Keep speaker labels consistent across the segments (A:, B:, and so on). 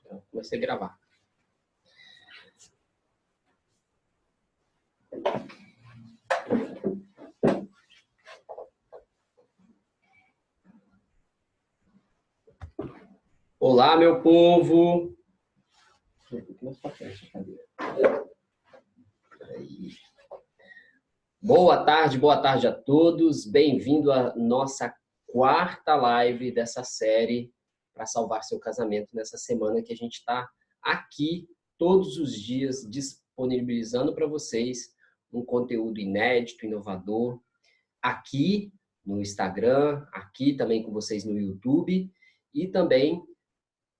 A: Então, comecei a gravar. Olá, meu povo! Boa tarde a todos. Bem-vindo à nossa quarta live dessa série para salvar seu casamento nessa semana que a gente está aqui todos os dias disponibilizando para vocês um conteúdo inédito, inovador, aqui no Instagram, aqui também com vocês no YouTube e também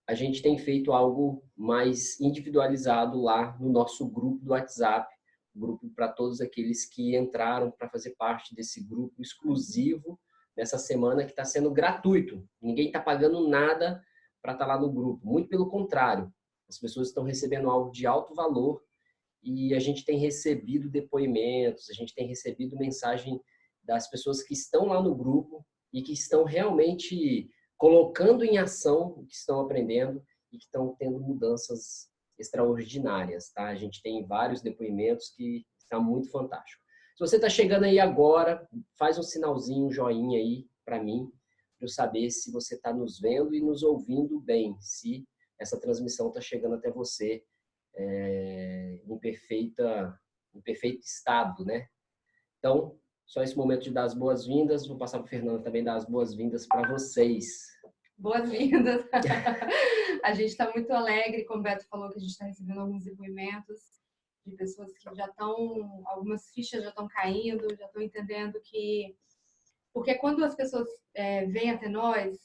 A: a gente tem feito algo mais individualizado lá no nosso grupo do WhatsApp, grupo para todos aqueles que entraram para fazer parte desse grupo exclusivo nessa semana que está sendo gratuito. Ninguém está pagando nada para estar lá no grupo. Muito pelo contrário, as pessoas estão recebendo algo de alto valor e a gente tem recebido depoimentos, a gente tem recebido mensagem das pessoas que estão lá no grupo e que estão realmente colocando em ação o que estão aprendendo e que estão tendo mudanças extraordinárias, tá? A gente tem vários depoimentos que está muito fantástico. Se você está chegando aí agora, faz um sinalzinho, um joinha aí para mim, para eu saber se você está nos vendo e nos ouvindo bem, se essa transmissão está chegando até você em perfeito estado, né? Então, só esse momento de dar as boas-vindas. Vou passar para o Fernando também dar as boas-vindas para vocês.
B: Boas-vindas! A gente está muito alegre, como o Beto falou, que a gente está recebendo alguns depoimentos de pessoas que já estão, algumas fichas já estão caindo, já estão entendendo que... Porque quando as pessoas vêm até nós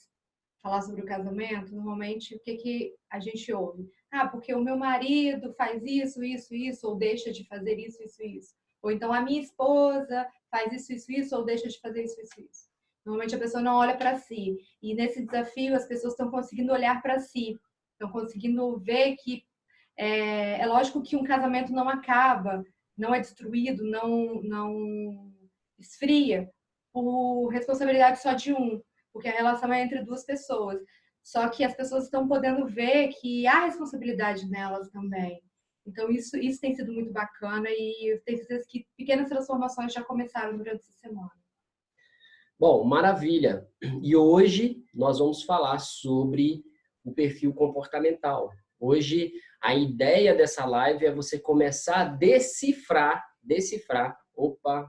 B: falar sobre o casamento, normalmente o que a gente ouve? Ah, porque o meu marido faz isso, isso, isso, ou deixa de fazer isso, isso, isso. Ou então a minha esposa faz isso, isso, isso, ou deixa de fazer isso, isso, isso. Normalmente a pessoa não olha para si. E nesse desafio as pessoas estão conseguindo olhar para si. Estão conseguindo ver que é lógico que um casamento não acaba, não é destruído, não esfria por responsabilidade só de um, porque a relação é entre duas pessoas. Só que as pessoas estão podendo ver que há responsabilidade nelas também. Então isso tem sido muito bacana e eu tenho certeza que pequenas transformações já começaram durante essa semana.
A: Bom, maravilha. E hoje nós vamos falar sobre o perfil comportamental. Hoje a ideia dessa live é você começar a decifrar. Opa,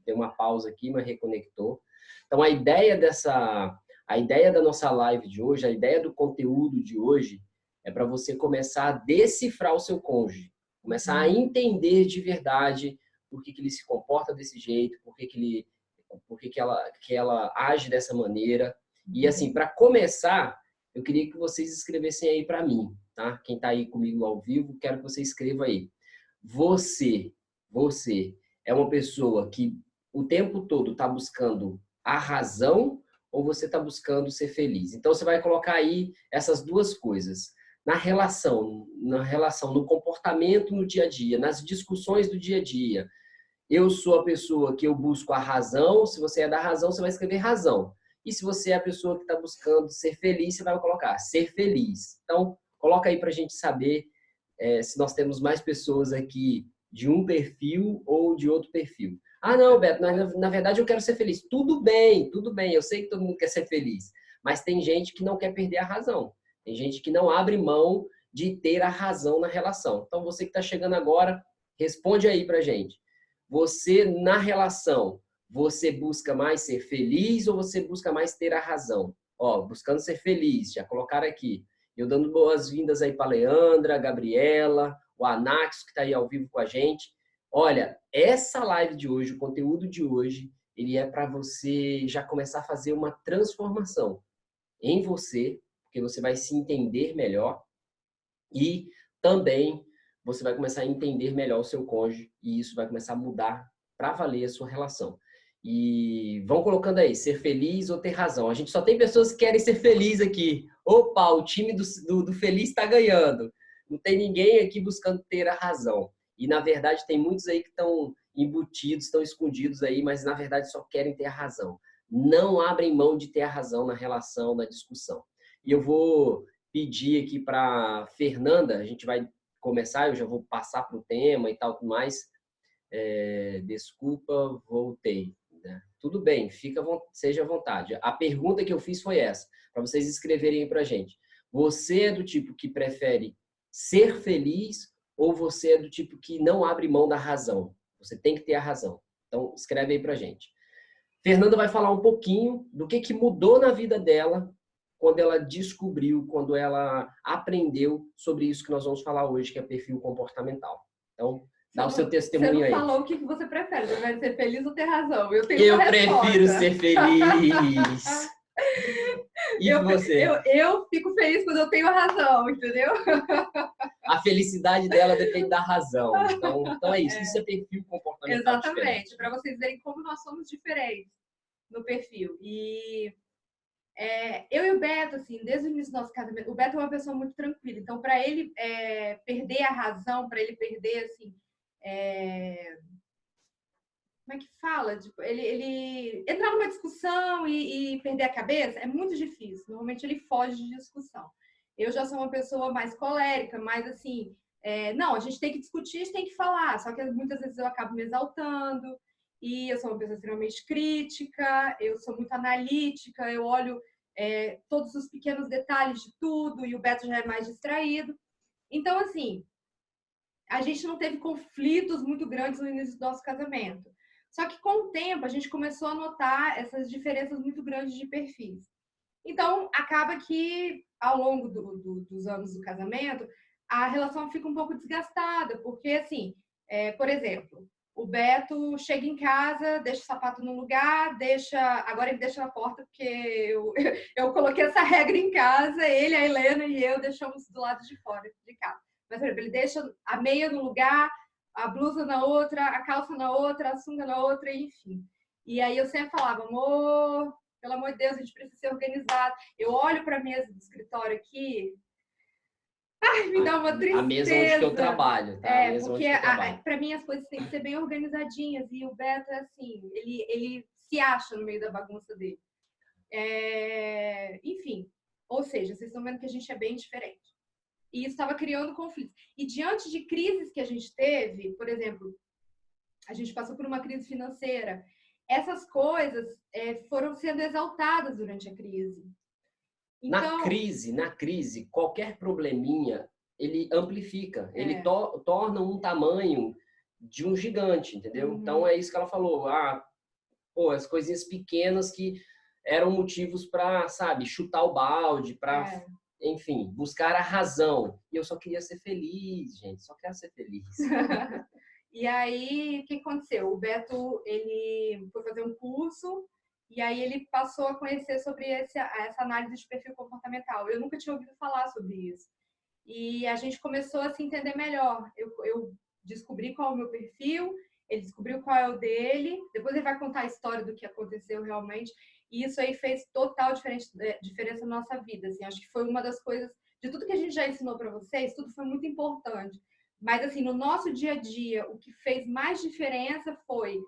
A: deu uma pausa aqui, mas reconectou. Então a ideia da nossa live de hoje, a ideia do conteúdo de hoje é para você começar a decifrar o seu cônjuge, começar a entender de verdade por que ele se comporta desse jeito, por que ela age dessa maneira. E assim, para começar, eu queria que vocês escrevessem aí para mim, tá? Quem está aí comigo ao vivo, quero que você escreva aí. Você é uma pessoa que o tempo todo está buscando a razão ou você está buscando ser feliz? Então, você vai colocar aí essas duas coisas. Na relação, no comportamento no dia a dia, nas discussões do dia a dia. Eu sou a pessoa que eu busco a razão. Se você é da razão, você vai escrever razão. E se você é a pessoa que está buscando ser feliz, você vai colocar ser feliz. Então, coloca aí para a gente saber se nós temos mais pessoas aqui de um perfil ou de outro perfil. Ah, não, Beto, na verdade eu quero ser feliz. Tudo bem. Eu sei que todo mundo quer ser feliz. Mas tem gente que não quer perder a razão. Tem gente que não abre mão de ter a razão na relação. Então, você que está chegando agora, responde aí para a gente. Você, na relação, você busca mais ser feliz ou você busca mais ter a razão? Ó, buscando ser feliz, já colocaram aqui. Eu dando boas-vindas aí para a Leandra, a Gabriela, o Anax, que está aí ao vivo com a gente. Olha, essa live de hoje, o conteúdo de hoje, ele é para você já começar a fazer uma transformação em você, porque você vai se entender melhor e também você vai começar a entender melhor o seu cônjuge e isso vai começar a mudar para valer a sua relação. E vão colocando aí, ser feliz ou ter razão. A gente só tem pessoas que querem ser felizes aqui. Opa, o time do feliz está ganhando. Não tem ninguém aqui buscando ter a razão. E, na verdade, tem muitos aí que estão embutidos, estão escondidos aí, mas, na verdade, só querem ter a razão. Não abrem mão de ter a razão na relação, na discussão. E eu vou pedir aqui para Fernanda, a gente vai começar, eu já vou passar para o tema e tal, tudo mais. Desculpa, voltei. Né? Tudo bem, seja à vontade. A pergunta que eu fiz foi essa, para vocês escreverem aí para a gente. Você é do tipo que prefere ser feliz ou você é do tipo que não abre mão da razão? Você tem que ter a razão. Então, escreve aí para a gente. Fernanda vai falar um pouquinho do que mudou na vida dela quando ela descobriu, quando ela aprendeu sobre isso que nós vamos falar hoje, que é perfil comportamental. Então, dá o seu testemunho aí.
B: Você não falou o que você prefere. Você vai ser feliz ou ter razão? Eu tenho
A: Eu
B: uma
A: prefiro
B: resposta.
A: ser feliz. E você?
B: Eu fico feliz quando eu tenho a razão, entendeu?
A: A felicidade dela depende da razão. Então é isso. Isso é perfil comportamental.
B: Exatamente. Para vocês verem como nós somos diferentes no perfil. E eu e o Beto, assim, desde o início do nosso casamento, o Beto é uma pessoa muito tranquila. Então, para ele perder a razão, para ele perder, assim, como é que fala? Tipo, ele entrar numa discussão e perder a cabeça é muito difícil. Normalmente ele foge de discussão. Eu já sou uma pessoa mais colérica, mais assim, não, a gente tem que discutir, a gente tem que falar. Só que muitas vezes eu acabo me exaltando. E eu sou uma pessoa extremamente crítica, eu sou muito analítica, eu olho todos os pequenos detalhes de tudo, e o Beto já é mais distraído. Então, assim, a gente não teve conflitos muito grandes no início do nosso casamento. Só que com o tempo a gente começou a notar essas diferenças muito grandes de perfis. Então, acaba que ao longo dos anos do casamento, a relação fica um pouco desgastada, porque assim, por exemplo, o Beto chega em casa, deixa o sapato no lugar, agora ele deixa na porta porque eu coloquei essa regra em casa, ele, a Helena e eu deixamos do lado de fora de casa. Mas, por exemplo, ele deixa a meia no lugar, a blusa na outra, a calça na outra, a sunga na outra, enfim. E aí eu sempre falava, amor, pelo amor de Deus, a gente precisa ser organizado. Eu olho para a mesa do escritório aqui, ai, me dá uma tristeza.
A: A mesa onde que eu trabalho, tá?
B: Porque para mim as coisas têm que ser bem organizadinhas. E o Beto é assim, ele se acha no meio da bagunça dele. Enfim, ou seja, vocês estão vendo que a gente é bem diferente. E isso estava criando conflitos. E diante de crises que a gente teve, por exemplo, a gente passou por uma crise financeira, essas coisas foram sendo exaltadas durante a crise.
A: Então, na crise, qualquer probleminha, ele amplifica. Ele torna um tamanho de um gigante, entendeu? Então, é isso que ela falou. As coisinhas pequenas que eram motivos para, sabe, chutar o balde, para... Enfim, buscar a razão. E eu só queria ser feliz, gente. Só quero ser feliz.
B: E aí, o que aconteceu? O Beto, ele foi fazer um curso e aí ele passou a conhecer sobre essa análise de perfil comportamental. Eu nunca tinha ouvido falar sobre isso. E a gente começou a se entender melhor. Eu descobri qual é o meu perfil, ele descobriu qual é o dele. Depois ele vai contar a história do que aconteceu realmente. E isso aí fez total diferença na nossa vida. Assim, acho que foi uma das coisas, de tudo que a gente já ensinou para vocês, tudo foi muito importante. Mas, assim, no nosso dia a dia, o que fez mais diferença foi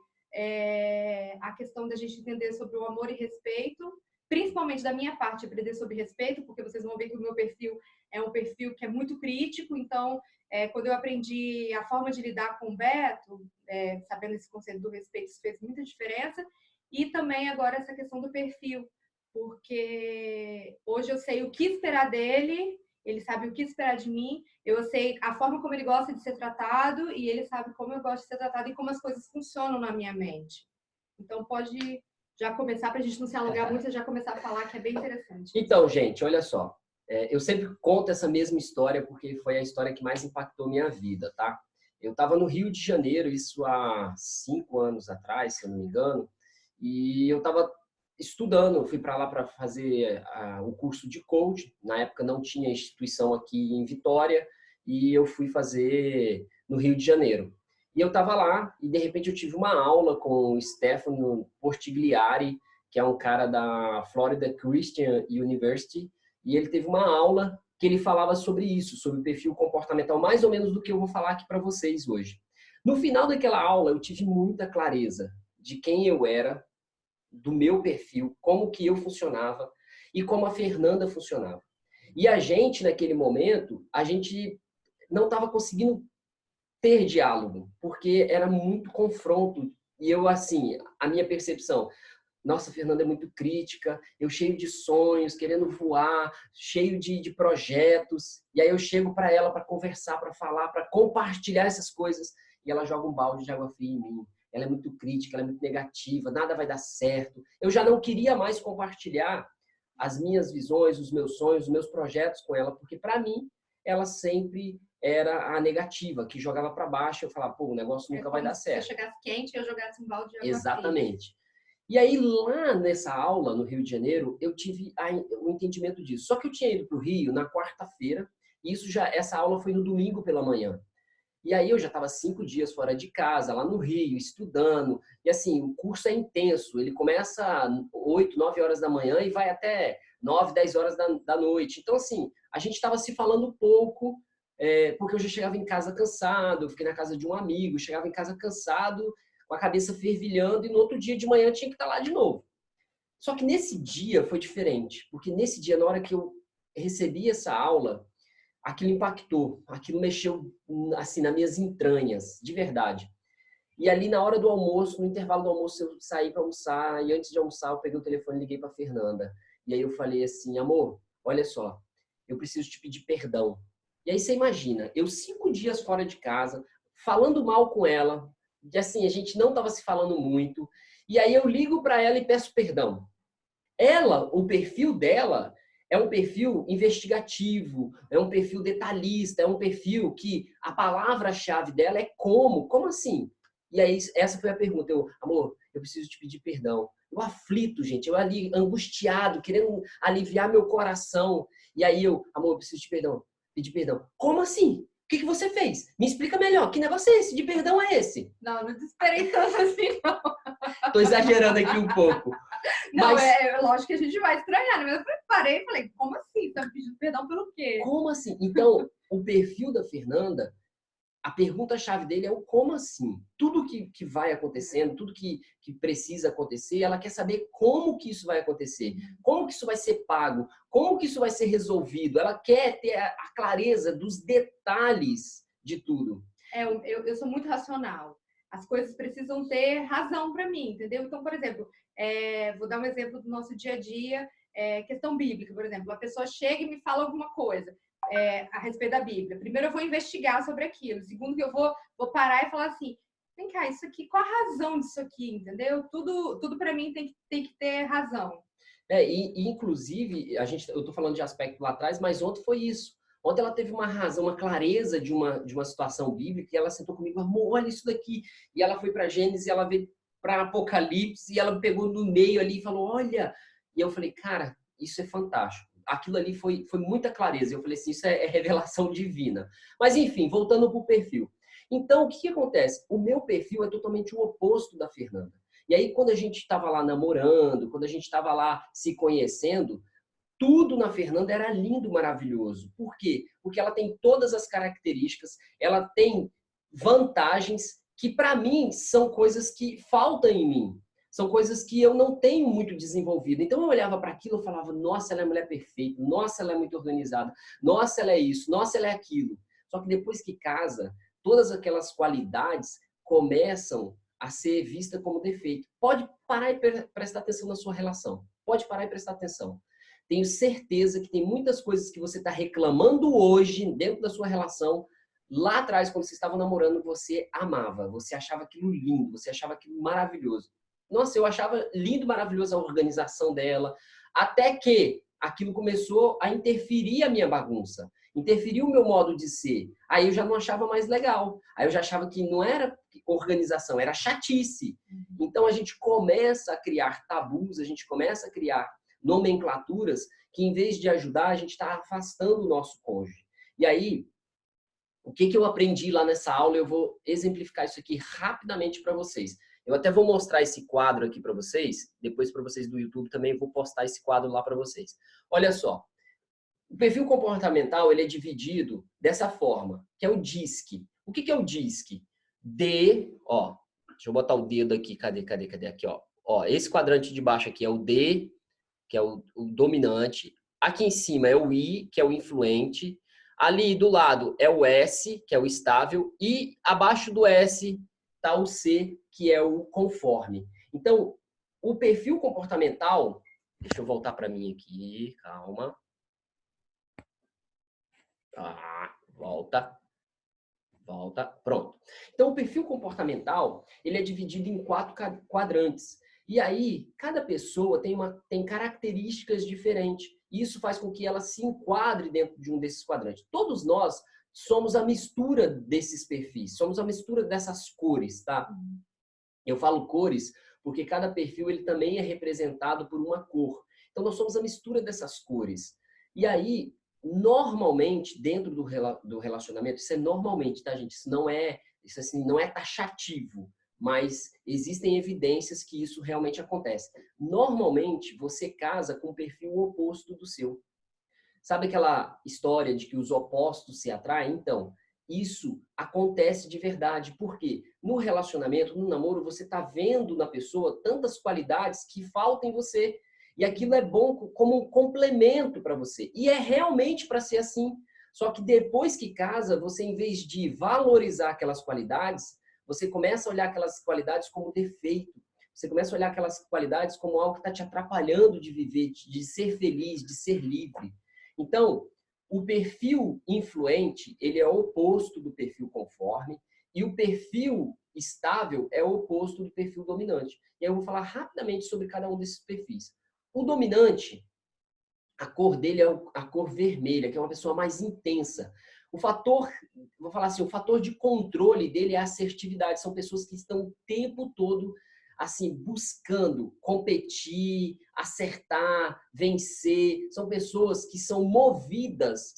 B: a questão da gente entender sobre o amor e respeito, principalmente da minha parte, aprender sobre respeito, porque vocês vão ver que o meu perfil é um perfil que é muito crítico. Então, quando eu aprendi a forma de lidar com o Beto, sabendo esse conceito do respeito, isso fez muita diferença. E também agora essa questão do perfil, porque hoje eu sei o que esperar dele, ele sabe o que esperar de mim, eu sei a forma como ele gosta de ser tratado e ele sabe como eu gosto de ser tratado e como as coisas funcionam na minha mente. Então pode já começar, para a gente não se alongar muito, já começar a falar, que é bem interessante.
A: Então, gente, olha só. Eu sempre conto essa mesma história porque foi a história que mais impactou minha vida, tá? Eu estava no Rio de Janeiro, isso há 5 anos atrás, se eu não me engano, e eu estava estudando, eu fui para lá para fazer o curso de coach. Na época não tinha instituição aqui em Vitória e eu fui fazer no Rio de Janeiro. E eu estava lá e de repente eu tive uma aula com o Stefano Portigliari, que é um cara da Florida Christian University, e ele teve uma aula que ele falava sobre isso, sobre o perfil comportamental, mais ou menos do que eu vou falar aqui para vocês hoje. No final daquela aula eu tive muita clareza de quem eu era, do meu perfil, como que eu funcionava e como a Fernanda funcionava. E a gente, naquele momento, a gente não estava conseguindo ter diálogo, porque era muito confronto. E eu, assim, a minha percepção, nossa, a Fernanda é muito crítica, eu cheio de sonhos, querendo voar, cheio de projetos, e aí eu chego para ela para conversar, para falar, para compartilhar essas coisas, e ela joga um balde de água fria em mim. Ela é muito crítica, ela é muito negativa, nada vai dar certo. Eu já não queria mais compartilhar as minhas visões, os meus sonhos, os meus projetos com ela, porque para mim ela sempre era a negativa, que jogava para baixo, eu falava, pô, o negócio nunca vai dar certo.
B: Se eu chegasse quente, eu jogasse um balde de água
A: Exatamente. E aí, lá nessa aula, no Rio de Janeiro, eu tive o entendimento disso. Só que eu tinha ido para o Rio na quarta-feira, e essa aula foi no domingo pela manhã. E aí eu já estava 5 dias fora de casa, lá no Rio, estudando. E assim, o curso é intenso. Ele começa 8, 9 horas da manhã e vai até 9, 10 horas da noite. Então, assim, a gente estava se falando pouco, porque eu já chegava em casa cansado, eu fiquei na casa de um amigo, chegava em casa cansado, com a cabeça fervilhando, e no outro dia de manhã tinha que estar lá de novo. Só que nesse dia foi diferente, porque nesse dia, na hora que eu recebi essa aula, aquilo impactou, aquilo mexeu assim nas minhas entranhas, de verdade. E ali na hora do almoço, no intervalo do almoço, eu saí para almoçar, e antes de almoçar eu peguei o telefone e liguei para Fernanda. E aí eu falei assim, amor, olha só, eu preciso te pedir perdão. E aí você imagina, eu 5 dias fora de casa, falando mal com ela, e assim, a gente não estava se falando muito, e aí eu ligo para ela e peço perdão. Ela, o perfil dela é um perfil investigativo, é um perfil detalhista, é um perfil que a palavra-chave dela é como. Como assim? E aí, essa foi a pergunta. Amor, eu preciso te pedir perdão. Eu aflito, gente, eu ali angustiado, querendo aliviar meu coração. E aí amor, eu preciso te pedir perdão. Como assim? O que você fez? Me explica melhor. Que negócio é esse? De perdão é esse?
B: Não desesperei tanto assim, não.
A: Tô exagerando aqui um pouco.
B: Não, mas lógico que a gente vai estranhar, né? Mas eu parei e falei, como assim? Tá pedindo perdão pelo quê?
A: Como assim? Então, o perfil da Fernanda, a pergunta-chave dele é o como assim? Tudo que vai acontecendo, tudo que precisa acontecer, ela quer saber como que isso vai acontecer, como que isso vai ser pago, como que isso vai ser resolvido. Ela quer ter a clareza dos detalhes de tudo.
B: Eu sou muito racional. As coisas precisam ter razão para mim, entendeu? Então, por exemplo, vou dar um exemplo do nosso dia a dia, questão bíblica, por exemplo. A pessoa chega e me fala alguma coisa a respeito da Bíblia. Primeiro, eu vou investigar sobre aquilo. Segundo, que eu vou parar e falar assim, vem cá, isso aqui, qual a razão disso aqui, entendeu? Tudo para mim tem que ter razão.
A: Inclusive, eu estou falando de aspecto lá atrás, mas ontem foi isso. Ontem ela teve uma razão, uma clareza de uma situação bíblica, e ela sentou comigo, amor, olha isso daqui. E ela foi para Gênesis, ela veio para Apocalipse, e ela me pegou no meio ali e falou, olha. E eu falei, cara, isso é fantástico. Aquilo ali foi muita clareza. Eu falei assim, isso é revelação divina. Mas enfim, voltando para o perfil. Então, o que acontece? O meu perfil é totalmente o oposto da Fernanda. E aí, quando a gente estava lá namorando, quando a gente estava lá se conhecendo, tudo na Fernanda era lindo, maravilhoso. Por quê? Porque ela tem todas as características, ela tem vantagens que, para mim, são coisas que faltam em mim. São coisas que eu não tenho muito desenvolvido. Então, eu olhava para aquilo e falava, nossa, ela é mulher perfeita, nossa, ela é muito organizada, nossa, ela é isso, nossa, ela é aquilo. Só que depois que casa, todas aquelas qualidades começam a ser vista como defeito. Pode parar e prestar atenção na sua relação. Pode parar e prestar atenção. Tenho certeza que tem muitas coisas que você está reclamando hoje dentro da sua relação. Lá atrás, quando vocês estavam namorando, você amava, você achava aquilo lindo, você achava aquilo maravilhoso. Nossa, eu achava lindo, maravilhoso a organização dela, até que aquilo começou a interferir a minha bagunça, interferir o meu modo de ser. Aí eu já não achava mais legal. Aí eu já achava que não era organização, era chatice. Então a gente começa a criar tabus, a gente começa a criar nomenclaturas que, em vez de ajudar, a gente está afastando o nosso cônjuge. E aí, o que eu aprendi lá nessa aula, eu vou exemplificar isso aqui rapidamente para vocês. Eu até vou mostrar esse quadro aqui para vocês, depois para vocês do YouTube também vou postar esse quadro lá para vocês. Olha só, o perfil comportamental ele é dividido dessa forma, que é o DISC. O que é o DISC? D, ó, deixa eu botar o dedo aqui, cadê aqui, ó. Ó, esse quadrante de baixo aqui é o D, que é o dominante. aqui em cima é o I, que é o influente, ali do lado é o S, que é o estável, e abaixo do S está o C, que é o conforme. Então, o perfil comportamental, deixa eu voltar para mim aqui, calma. Volta. Pronto. Então, o perfil comportamental, ele é dividido em 4 quadrantes. E aí, cada pessoa tem características diferentes. E isso faz com que ela se enquadre dentro de um desses quadrantes. Todos nós somos a mistura desses perfis, somos a mistura dessas cores, tá? Eu falo cores porque cada perfil ele também é representado por uma cor. Então, nós somos a mistura dessas cores. E aí, normalmente, dentro do relacionamento, isso é normalmente, tá, gente? Isso assim, não é taxativo, mas existem evidências que isso realmente acontece. Normalmente, você casa com um perfil oposto do seu. Sabe aquela história de que os opostos se atraem? Então, isso acontece de verdade. Por quê? No relacionamento, no namoro, você está vendo na pessoa tantas qualidades que faltam em você. E aquilo é bom como um complemento para você. E é realmente para ser assim. Só que depois que casa, você, em vez de valorizar aquelas qualidades, você começa a olhar aquelas qualidades como defeito. Você começa a olhar aquelas qualidades como algo que está te atrapalhando de viver, de ser feliz, de ser livre. Então, o perfil influente, ele é o oposto do perfil conforme, e o perfil estável é o oposto do perfil dominante. E eu vou falar rapidamente sobre cada um desses perfis. O dominante, a cor dele é a cor vermelha, que é uma pessoa mais intensa. O fator, vou falar assim, o fator de controle dele é a assertividade. São pessoas que estão o tempo todo assim, buscando competir, acertar, vencer. São pessoas que são movidas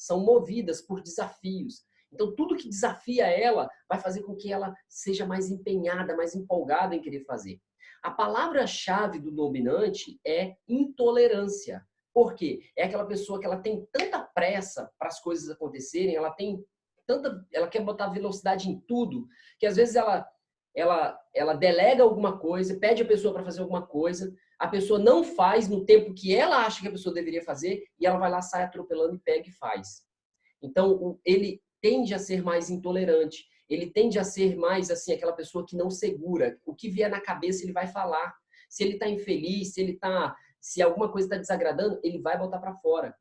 A: por desafios. Então, tudo que desafia ela vai fazer com que ela seja mais empenhada, mais empolgada em querer fazer. A palavra-chave do dominante é intolerância. Por quê? É aquela pessoa que ela tem tanta pressa para as coisas acontecerem, ela quer botar velocidade em tudo, que às vezes ela delega alguma coisa, pede a pessoa para fazer alguma coisa, a pessoa não faz no tempo que ela acha que a pessoa deveria fazer, e ela vai lá, sai atropelando e pega e faz. Então, ele tende a ser mais intolerante, ele tende a ser mais assim, aquela pessoa que não segura. O que vier na cabeça, ele vai falar. Se ele está infeliz, se alguma coisa está desagradando, ele vai botar para fora.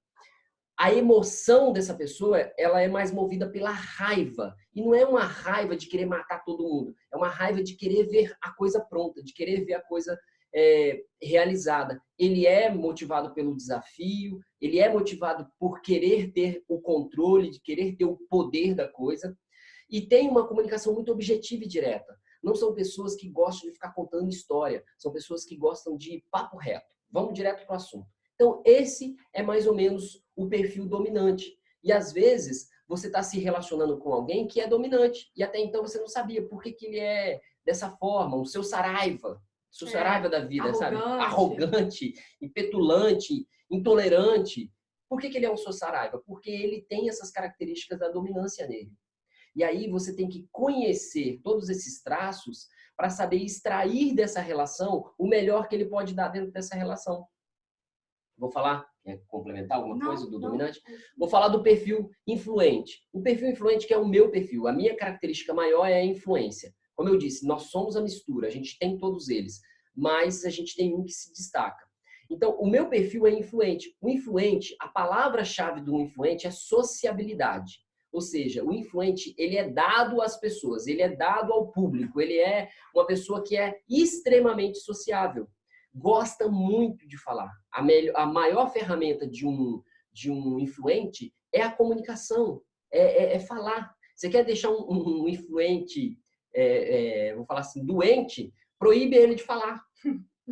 A: A emoção dessa pessoa, ela é mais movida pela raiva. E não é uma raiva de querer matar todo mundo. É uma raiva de querer ver a coisa pronta, de querer ver a coisa realizada. Ele é motivado pelo desafio, ele é motivado por querer ter o controle, de querer ter o poder da coisa. E tem uma comunicação muito objetiva e direta. Não são pessoas que gostam de ficar contando história. São pessoas que gostam de papo reto. Vamos direto para o assunto. Então, esse é mais ou menos o perfil dominante. E, às vezes, você está se relacionando com alguém que é dominante. E até então você não sabia por que ele é dessa forma. O seu Saraiva da vida,
B: arrogante.
A: sabe? Arrogante, petulante, intolerante. Por que ele é um seu Saraiva? Porque ele tem essas características da dominância nele. E aí você tem que conhecer todos esses traços para saber extrair dessa relação o melhor que ele pode dar dentro dessa relação. Vou falar, complementar alguma coisa do dominante? Vou falar do perfil influente. O perfil influente, que é o meu perfil, a minha característica maior é a influência. Como eu disse, nós somos a mistura, a gente tem todos eles, mas a gente tem um que se destaca. Então, o meu perfil é influente. O influente, a palavra-chave do influente é sociabilidade. Ou seja, o influente, ele é dado às pessoas, ele é dado ao público, ele é uma pessoa que é extremamente sociável. Gosta muito de falar. A maior ferramenta de um influente é a comunicação, é falar. Você quer deixar um influente, vou falar assim, doente, proíbe ele de falar.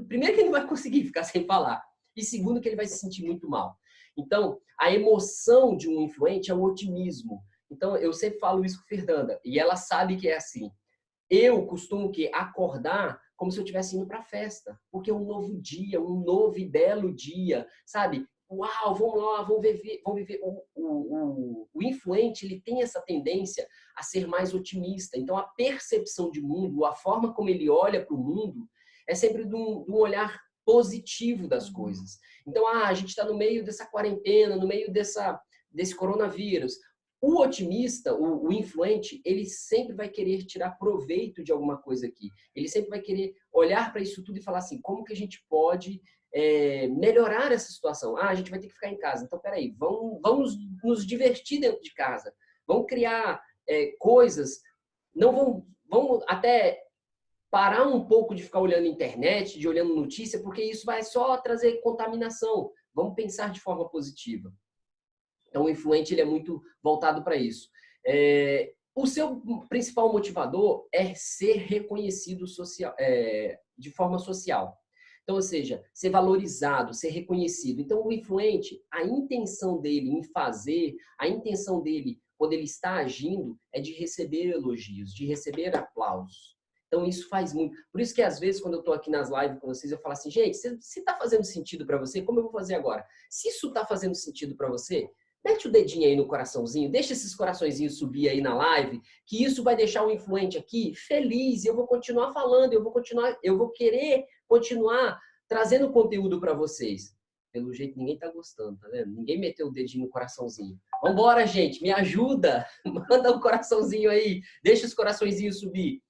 A: Primeiro que ele não vai conseguir ficar sem falar. E segundo que ele vai se sentir muito mal. Então, a emoção de um influente é o otimismo. Então, eu sempre falo isso com a Fernanda, e ela sabe que é assim. Eu costumo acordar como se eu estivesse indo para a festa, porque é um novo dia, um novo e belo dia, sabe? Uau, vamos lá, vamos viver. O influente, ele tem essa tendência a ser mais otimista. Então, a percepção de mundo, a forma como ele olha para o mundo, é sempre de um olhar positivo das coisas. Então, a gente está no meio dessa quarentena, no meio desse coronavírus. O otimista, o influente, ele sempre vai querer tirar proveito de alguma coisa aqui. Ele sempre vai querer olhar para isso tudo e falar assim, como que a gente pode melhorar essa situação? A gente vai ter que ficar em casa. Então, peraí, vamos nos divertir dentro de casa. Vamos criar coisas. Não vamos até parar um pouco de ficar olhando internet, de olhando notícia, porque isso vai só trazer contaminação. Vamos pensar de forma positiva. Então, o influente ele é muito voltado para isso. O seu principal motivador é ser reconhecido de forma social. Então, ou seja, ser valorizado, ser reconhecido. Então, o influente, a intenção dele em fazer, a intenção dele quando ele está agindo é de receber elogios, de receber aplausos. Então, isso faz muito. Por isso que, às vezes, quando eu estou aqui nas lives com vocês, eu falo assim, gente, se está fazendo sentido para você, como eu vou fazer agora? Se isso está fazendo sentido para você, mete o dedinho aí no coraçãozinho, deixa esses coraçõezinhos subir aí na live, que isso vai deixar o influente aqui feliz, e eu vou continuar falando, eu vou querer continuar trazendo conteúdo para vocês. Pelo jeito, ninguém tá gostando, tá vendo? Ninguém meteu o dedinho no coraçãozinho. Vambora, gente, me ajuda! Manda um coraçãozinho aí, deixa os coraçõezinhos subir.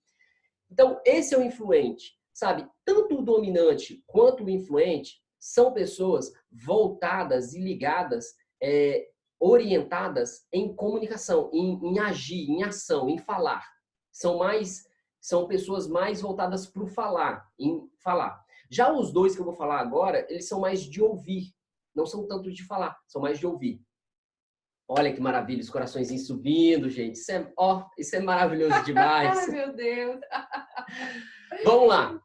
A: Então, esse é o influente, sabe? Tanto o dominante quanto o influente são pessoas voltadas e ligadas, orientadas em comunicação, em agir, em ação, em falar. São pessoas mais voltadas para o falar, em falar. Já os dois que eu vou falar agora, eles são mais de ouvir, não são tanto de falar, são mais de ouvir. Olha que maravilha, os coraçõezinhos subindo, gente. Isso é maravilhoso demais.
B: Ai, meu Deus.
A: Vamos lá.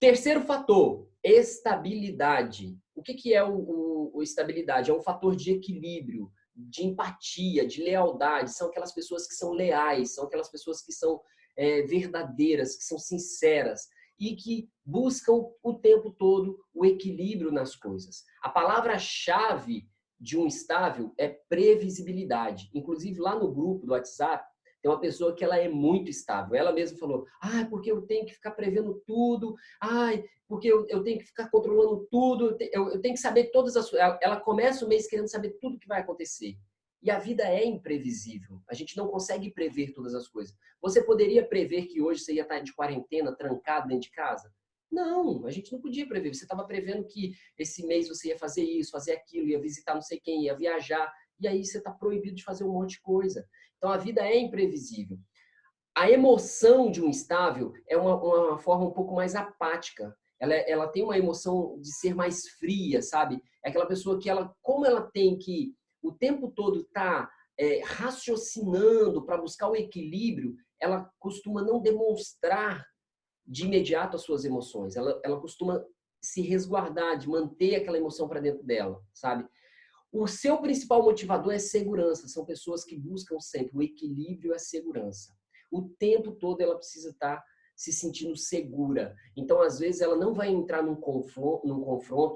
A: Terceiro fator, estabilidade. O que é o estabilidade? É um fator de equilíbrio, de empatia, de lealdade. São aquelas pessoas que são leais, são aquelas pessoas que são verdadeiras, que são sinceras e que buscam o tempo todo o equilíbrio nas coisas. A palavra-chave de um estável é previsibilidade. Inclusive, lá no grupo do WhatsApp, tem uma pessoa que ela é muito estável. Ela mesma falou, porque eu tenho que ficar prevendo tudo, porque eu tenho que ficar controlando tudo, eu tenho que saber todas as coisas. Ela começa o mês querendo saber tudo que vai acontecer. E a vida é imprevisível. A gente não consegue prever todas as coisas. Você poderia prever que hoje você ia estar de quarentena, trancado dentro de casa? Não, a gente não podia prever. Você estava prevendo que esse mês você ia fazer isso, fazer aquilo, ia visitar não sei quem, ia viajar. E aí você está proibido de fazer um monte de coisa. Então, a vida é imprevisível. A emoção de um estável é uma forma um pouco mais apática. Ela tem uma emoção de ser mais fria, sabe? É aquela pessoa que, como ela tem que o tempo todo estar raciocinando para buscar o equilíbrio, ela costuma não demonstrar de imediato as suas emoções. Ela costuma se resguardar, de manter aquela emoção para dentro dela, sabe? O seu principal motivador é segurança. São pessoas que buscam sempre o equilíbrio e a segurança. O tempo todo ela precisa estar se sentindo segura. Então, às vezes, ela não vai entrar num confronto,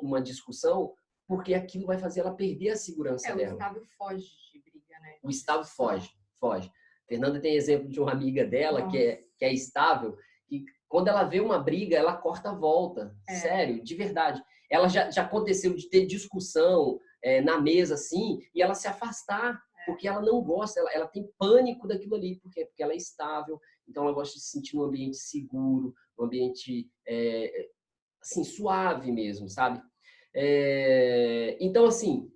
A: numa discussão, porque aquilo vai fazer ela perder a segurança dela.
B: O estável foge de briga, né?
A: O estável foge. Fernanda tem exemplo de uma amiga dela que é estável, e quando ela vê uma briga, ela corta a volta. Sério, de verdade. Ela já aconteceu de ter discussão na mesa, assim, e ela se afastar, porque ela não gosta, ela tem pânico daquilo ali, porque ela é estável, então ela gosta de se sentir num ambiente seguro, um ambiente, assim, suave mesmo, sabe? Então, assim,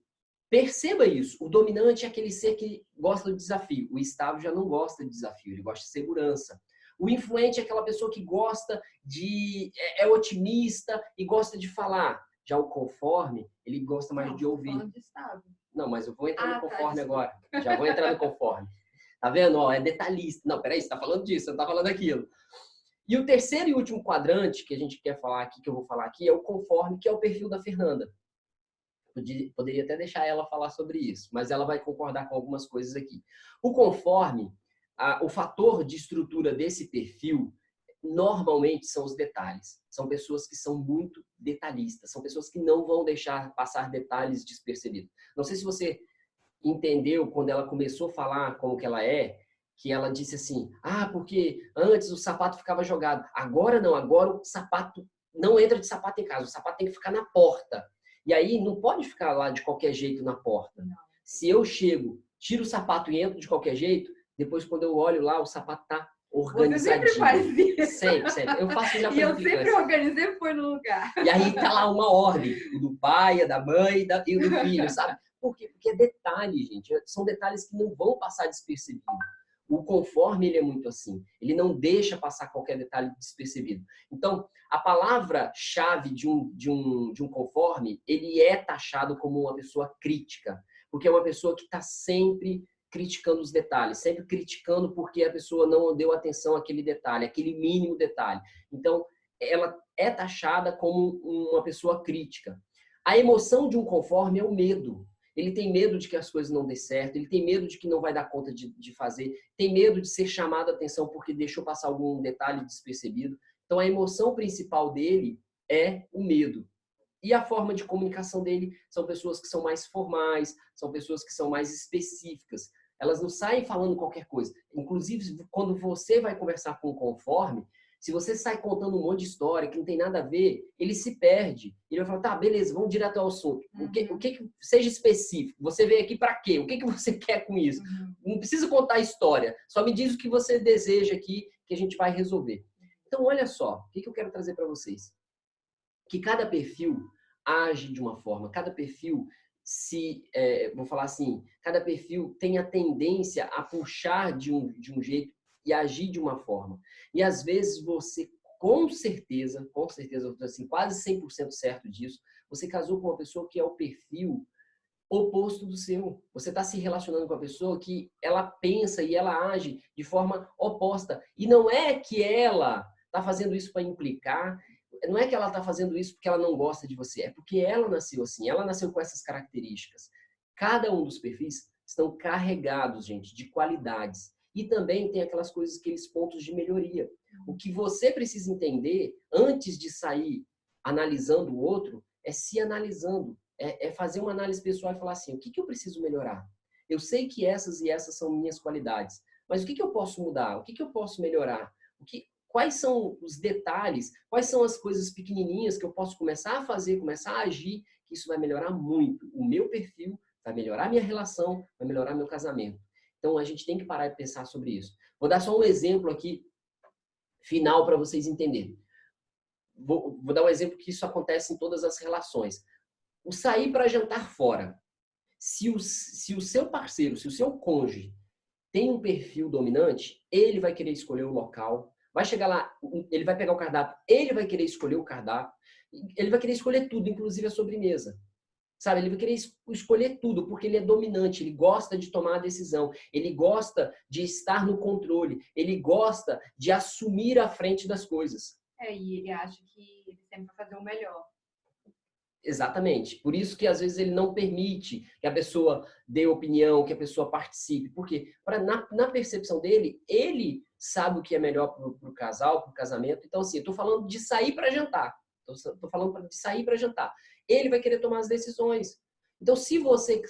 A: perceba isso. O dominante é aquele ser que gosta do desafio. O estável já não gosta de desafio, ele gosta de segurança. O influente é aquela pessoa que gosta é otimista e gosta de falar. Já o conforme, ele gosta mais de ouvir.
B: De estável.
A: Não, mas eu vou entrar no conforme agora. Já vou entrar no conforme. Tá vendo? É detalhista. Não, peraí, você tá falando disso, você não tá falando daquilo. E o terceiro e último quadrante que a gente quer falar aqui, que eu vou falar aqui, é o conforme, que é o perfil da Fernanda. Poderia até deixar ela falar sobre isso, mas ela vai concordar com algumas coisas aqui. O conforme, o fator de estrutura desse perfil, normalmente são os detalhes. São pessoas que são muito detalhistas, são pessoas que não vão deixar passar detalhes despercebidos. Não sei se você entendeu quando ela começou a falar como que ela é, que ela disse assim, porque antes o sapato ficava jogado. Agora não, agora o sapato não entra de sapato em casa, o sapato tem que ficar na porta. E aí não pode ficar lá de qualquer jeito na porta.
B: Não.
A: Se eu chego, tiro o sapato e entro de qualquer jeito, depois quando eu olho lá, o sapato tá organizadinho.
B: Você sempre faz isso.
A: Sempre, sempre. Eu faço já
B: E eu sempre organizei e foi no lugar.
A: E aí tá lá uma ordem, o do pai, a da mãe e o do filho, sabe? Por quê? Porque é detalhe, gente. São detalhes que não vão passar despercebido. O conforme, ele é muito assim. Ele não deixa passar qualquer detalhe despercebido. Então, a palavra-chave de um conforme, ele é taxado como uma pessoa crítica. Porque é uma pessoa que está sempre criticando os detalhes, sempre criticando porque a pessoa não deu atenção àquele detalhe, aquele mínimo detalhe. Então, ela é taxada como uma pessoa crítica. A emoção de um conforme é o medo. Ele tem medo de que as coisas não dê certo, ele tem medo de que não vai dar conta de fazer, tem medo de ser chamado a atenção porque deixou passar algum detalhe despercebido. Então, a emoção principal dele é o medo. E a forma de comunicação dele são pessoas que são mais formais, são pessoas que são mais específicas. Elas não saem falando qualquer coisa. Inclusive, quando você vai conversar com o conforme, se você sai contando um monte de história que não tem nada a ver, ele se perde. Ele vai falar, tá, beleza, vamos direto ao assunto. O que seja específico. Você veio aqui para quê? O que você quer com isso? Não precisa contar a história. Só me diz o que você deseja aqui que a gente vai resolver. Então, olha só, o que eu quero trazer para vocês? Que cada perfil age de uma forma, cada perfil vou falar assim, cada perfil tem a tendência a puxar de um jeito e agir de uma forma. E às vezes você, com certeza, eu estou assim, quase 100% certo disso, você casou com uma pessoa que é o perfil oposto do seu. Você está se relacionando com a pessoa que ela pensa e ela age de forma oposta. E não é que ela está fazendo isso para implicar, não é que ela está fazendo isso porque ela não gosta de você, é porque ela nasceu assim, ela nasceu com essas características. Cada um dos perfis estão carregados, gente, de qualidades. E também tem aquelas coisas, aqueles pontos de melhoria. O que você precisa entender antes de sair analisando o outro é se analisando. É fazer uma análise pessoal e falar assim, o que eu preciso melhorar? Eu sei que essas e essas são minhas qualidades, mas o que eu posso mudar? O que eu posso melhorar? Quais são os detalhes? Quais são as coisas pequenininhas que eu posso começar a fazer, começar a agir, que isso vai melhorar muito o meu perfil, vai melhorar a minha relação, vai melhorar meu casamento. Então, a gente tem que parar e pensar sobre isso. Vou dar só um exemplo aqui, final, para vocês entenderem. Vou dar um exemplo que isso acontece em todas as relações. O sair para jantar fora. Se o seu parceiro, se o seu cônjuge tem um perfil dominante, ele vai querer escolher o local, vai chegar lá, ele vai pegar o cardápio, ele vai querer escolher o cardápio, ele vai querer escolher tudo, inclusive a sobremesa. Sabe, ele vai querer escolher tudo, porque ele é dominante, ele gosta de tomar a decisão, ele gosta de estar no controle, ele gosta de assumir a frente das coisas.
B: E ele acha que ele sempre vai fazer o melhor.
A: Exatamente. Por isso que às vezes ele não permite que a pessoa dê opinião, que a pessoa participe. Porque na percepção dele, ele sabe o que é melhor para o casal, para o casamento. Então, assim, eu estou falando de sair para jantar. Estou falando de sair para jantar. Ele vai querer tomar as decisões. Então, se você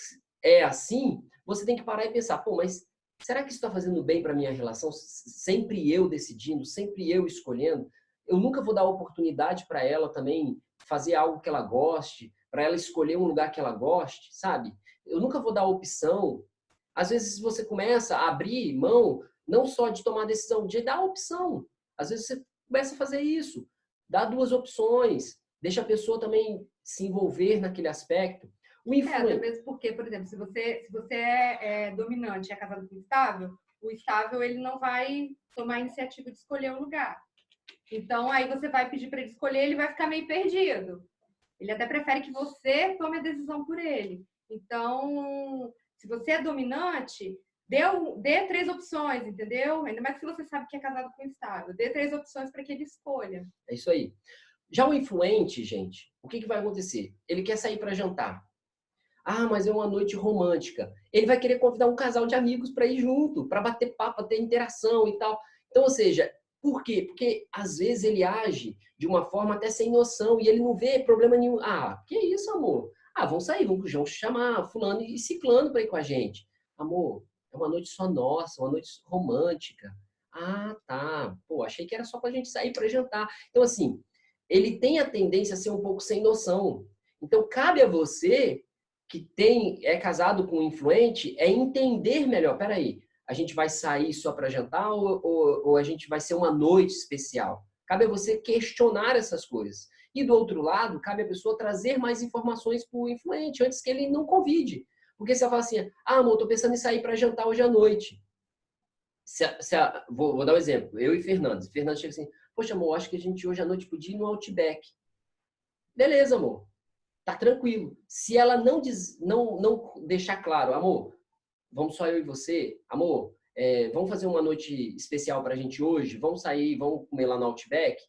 A: é assim, você tem que parar e pensar, pô, mas será que isso está fazendo bem para a minha relação? Sempre eu decidindo, sempre eu escolhendo. Eu nunca vou dar oportunidade para ela também fazer algo que ela goste, para ela escolher um lugar que ela goste, sabe? Eu nunca vou dar opção. Às vezes você começa a abrir mão, não só de tomar decisão, de dar opção. Às vezes você começa a fazer isso. Dá duas opções. Deixa a pessoa também se envolver naquele aspecto.
B: Até mesmo porque, por exemplo, se você é dominante e é casado com o estável ele não vai tomar a iniciativa de escolher um lugar. Então, aí você vai pedir para ele escolher, ele vai ficar meio perdido. Ele até prefere que você tome a decisão por ele. Então, se você é dominante, dê 3 opções, entendeu? Ainda mais se você sabe que é casado com estável. Dê 3 opções para que ele escolha.
A: É isso aí. Já o influente, gente, o que vai acontecer? Ele quer sair para jantar. Ah, mas é uma noite romântica. Ele vai querer convidar um casal de amigos para ir junto, para bater papo, para ter interação e tal. Então, ou seja, por quê? Porque às vezes ele age de uma forma até sem noção e ele não vê problema nenhum. Ah, que isso, amor? Ah, vamos sair, vamos chamar fulano e ciclano para ir com a gente. Amor, é uma noite só nossa, uma noite romântica. Ah, tá. Pô, achei que era só para a gente sair para jantar. Então, assim, ele tem a tendência a ser um pouco sem noção. Então, cabe a você, que é casado com um influente, entender melhor. Peraí, a gente vai sair só para jantar ou a gente vai ser uma noite especial? Cabe a você questionar essas coisas. E do outro lado, cabe a pessoa trazer mais informações para o influente, antes que ele não convide. Porque você fala assim, amor, tô pensando em sair para jantar hoje à noite. Vou dar um exemplo, eu e Fernando. Fernando chega assim, poxa, amor, acho que a gente hoje à noite podia ir no Outback. Beleza, amor. Tá tranquilo. Se ela não deixar claro, amor, vamos só eu e você, amor, vamos fazer uma noite especial pra gente hoje, vamos sair, vamos comer lá no Outback.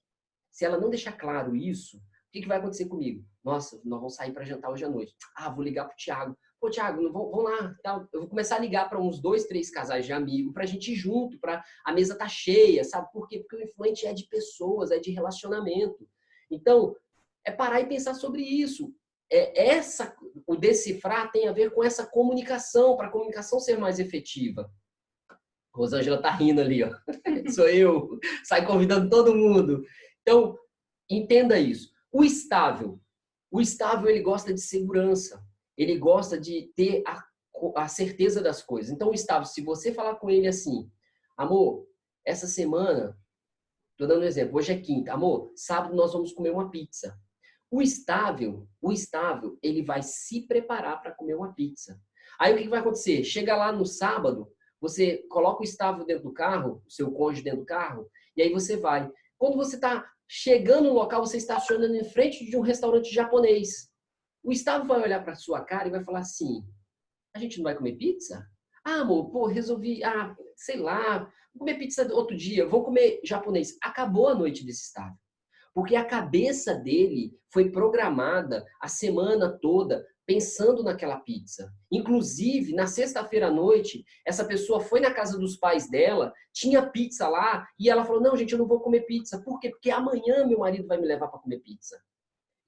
A: Se ela não deixar claro isso, o que vai acontecer comigo? Nossa, nós vamos sair para jantar hoje à noite. Vou ligar pro Thiago. Pô, Thiago, vamos lá. Tá? Eu vou começar a ligar para uns 2, 3 casais de amigos pra gente ir junto, a mesa tá cheia, sabe? Por quê? Porque o influente é de pessoas, é de relacionamento. Então, é parar e pensar sobre isso. O decifrar tem a ver com essa comunicação, para a comunicação ser mais efetiva. Rosângela tá rindo ali, ó. Sou eu. Sai convidando todo mundo. Então, entenda isso. O estável ele gosta de segurança. Ele gosta de ter a certeza das coisas. Então, o estável, se você falar com ele assim, amor, essa semana, tô dando um exemplo, hoje é quinta, amor, sábado nós vamos comer uma pizza. O estável, ele vai se preparar para comer uma pizza. Aí o que vai acontecer? Chega lá no sábado, você coloca o estável dentro do carro, o seu cônjuge dentro do carro, e aí você vai. Quando você está chegando no local, você estaciona em frente de um restaurante japonês. O estável vai olhar para sua cara e vai falar assim, a gente não vai comer pizza? Amor, pô, resolvi, sei lá, vou comer pizza outro dia, vou comer japonês. Acabou a noite desse estável. Porque a cabeça dele foi programada a semana toda pensando naquela pizza. Inclusive, na sexta-feira à noite, essa pessoa foi na casa dos pais dela, tinha pizza lá, e ela falou, não, gente, eu não vou comer pizza. Por quê? Porque amanhã meu marido vai me levar para comer pizza.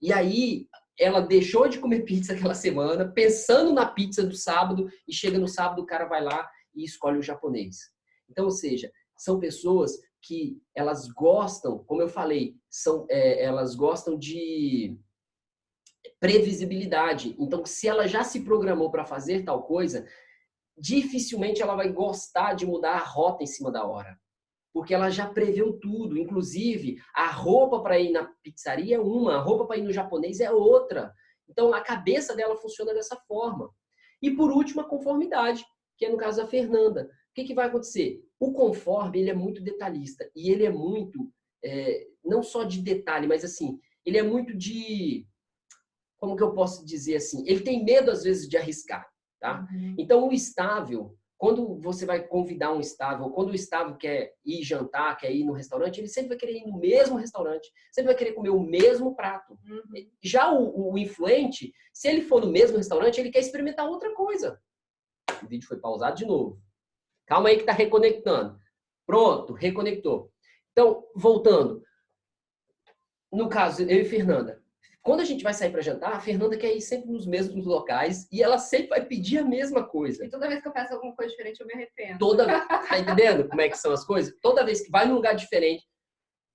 A: E aí, ela deixou de comer pizza aquela semana, pensando na pizza do sábado, e chega no sábado, o cara vai lá e escolhe o japonês. Então, ou seja, são pessoas que elas gostam, como eu falei, elas gostam de previsibilidade. Então, se ela já se programou para fazer tal coisa, dificilmente ela vai gostar de mudar a rota em cima da hora. Porque ela já preveu tudo. Inclusive, a roupa para ir na pizzaria é uma, a roupa para ir no japonês é outra. Então, a cabeça dela funciona dessa forma. E, por último, a conformidade, que é no caso da Fernanda. O que vai acontecer? O conforme, ele é muito detalhista. E ele é muito, não só de detalhe, mas assim, ele é muito de... Como que eu posso dizer assim? Ele tem medo, às vezes, de arriscar, tá?
B: Uhum.
A: Então, o estável, quando você vai convidar um estável, quando o estável quer ir jantar, quer ir no restaurante, ele sempre vai querer ir no mesmo restaurante, sempre vai querer comer o mesmo prato.
B: Uhum.
A: Já o influente, se ele for no mesmo restaurante, ele quer experimentar outra coisa. O vídeo foi pausado de novo. Calma aí que tá reconectando. Pronto, reconectou. Então, voltando. No caso, eu e Fernanda. Quando a gente vai sair para jantar, a Fernanda quer ir sempre nos mesmos locais e ela sempre vai pedir a mesma coisa.
B: E toda vez que eu peço alguma coisa diferente, eu me arrependo.
A: Tá entendendo como é que são as coisas? Toda vez que vai num lugar diferente,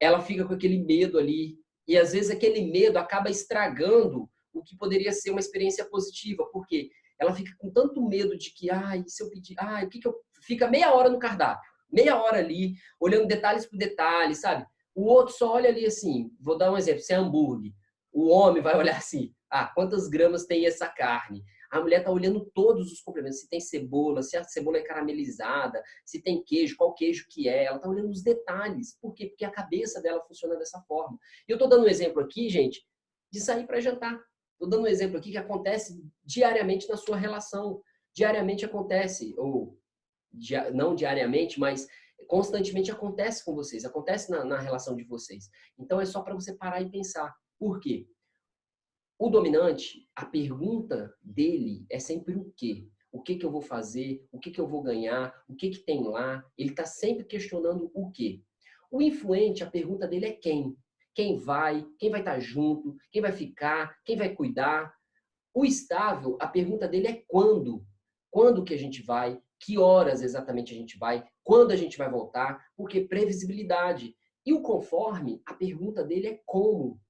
A: ela fica com aquele medo ali. E às vezes aquele medo acaba estragando o que poderia ser uma experiência positiva. Por quê? Ela fica com tanto medo de que, se eu pedir, o que eu... Fica meia hora no cardápio, meia hora ali, olhando detalhes por detalhe, sabe? O outro só olha ali assim, vou dar um exemplo, se é hambúrguer. O homem vai olhar assim, quantas gramas tem essa carne? A mulher está olhando todos os complementos, se tem cebola, se a cebola é caramelizada, se tem queijo, qual queijo que é. Ela está olhando os detalhes. Por quê? Porque a cabeça dela funciona dessa forma. E eu estou dando um exemplo aqui, gente, de sair para jantar. Estou dando um exemplo aqui que acontece diariamente na sua relação. Diariamente acontece, ou não diariamente, mas constantemente acontece com vocês, acontece na relação de vocês. Então é só para você parar e pensar. Por quê? O dominante, a pergunta dele é sempre o quê? O que eu vou fazer? O que eu vou ganhar? O que tem lá? Ele está sempre questionando o quê? O influente, a pergunta dele é quem? Quem vai estar junto? Quem vai ficar? Quem vai cuidar? O estável, a pergunta dele é quando? Quando que a gente vai? Que horas exatamente a gente vai? Quando a gente vai voltar? Porque previsibilidade. E o conforme, a pergunta dele é como.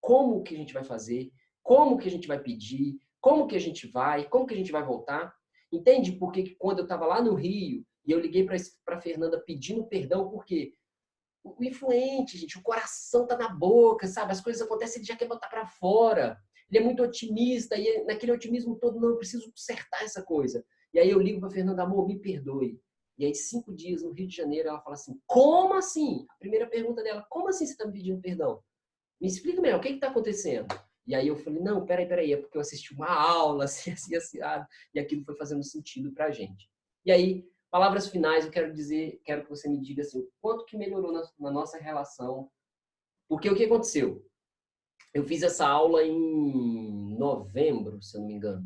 A: Como que a gente vai fazer? Como que a gente vai pedir? Como que a gente vai? Como que a gente vai voltar? Entende por que quando eu estava lá no Rio e eu liguei para Fernanda pedindo perdão, porque o influente, gente, o coração tá na boca, sabe? As coisas acontecem, ele já quer botar para fora. Ele é muito otimista e naquele otimismo todo, não, eu preciso consertar essa coisa. E aí eu ligo para Fernanda, amor, me perdoe. E aí 5 dias no Rio de Janeiro ela fala assim, como assim? A primeira pergunta dela, como assim você está me pedindo perdão? Me explica melhor, o que está acontecendo? E aí eu falei, não, peraí, é porque eu assisti uma aula, assim, e aquilo foi fazendo sentido pra gente. E aí, palavras finais, eu quero dizer, quero que você me diga assim, o quanto que melhorou na nossa relação. Porque o que aconteceu? Eu fiz essa aula em novembro, se eu não me engano.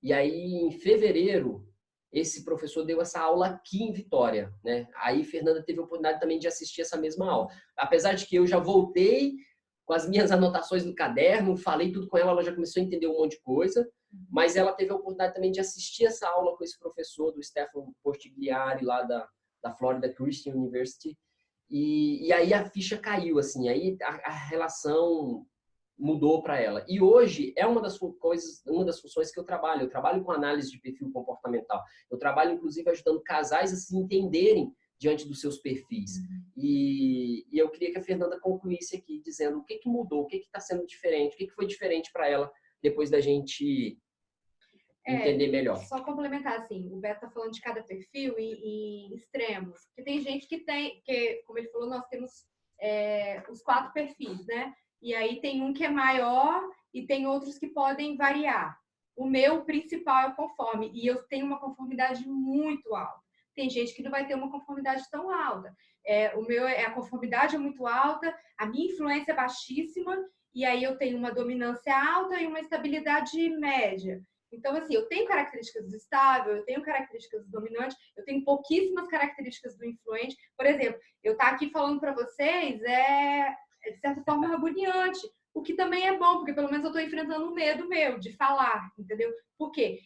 A: E aí, em fevereiro, esse professor deu essa aula aqui em Vitória, né? Aí, Fernanda teve a oportunidade também de assistir essa mesma aula. Apesar de que eu já voltei com as minhas anotações no caderno, falei tudo com ela, ela já começou a entender um monte de coisa, mas ela teve a oportunidade também de assistir essa aula com esse professor do Stefano Portigliari, lá da Florida Christian University, e aí a ficha caiu, assim, aí a relação mudou para ela. E hoje é uma das coisas, uma das funções que eu trabalho. Eu trabalho com análise de perfil comportamental. Eu trabalho, inclusive, ajudando casais a se entenderem diante dos seus perfis. E eu queria que a Fernanda concluísse aqui dizendo o que mudou, o que está sendo diferente, o que foi diferente para ela depois da gente entender melhor.
B: Só complementar, assim, o Beto tá falando de cada perfil em extremos. Porque tem gente que tem, que, como ele falou, nós temos os 4 perfis, né? E aí tem um que é maior e tem outros que podem variar. O meu principal é o conforme, e eu tenho uma conformidade muito alta. Tem gente que não vai ter uma conformidade tão alta. O meu, a conformidade é muito alta, a minha influência é baixíssima, e aí eu tenho uma dominância alta e uma estabilidade média. Então, assim, eu tenho características do estável, eu tenho características do dominante, eu tenho pouquíssimas características do influente. Por exemplo, eu estar aqui falando para vocês de certa forma, agoniante, o que também é bom, porque pelo menos eu estou enfrentando um medo meu de falar, entendeu? Por quê?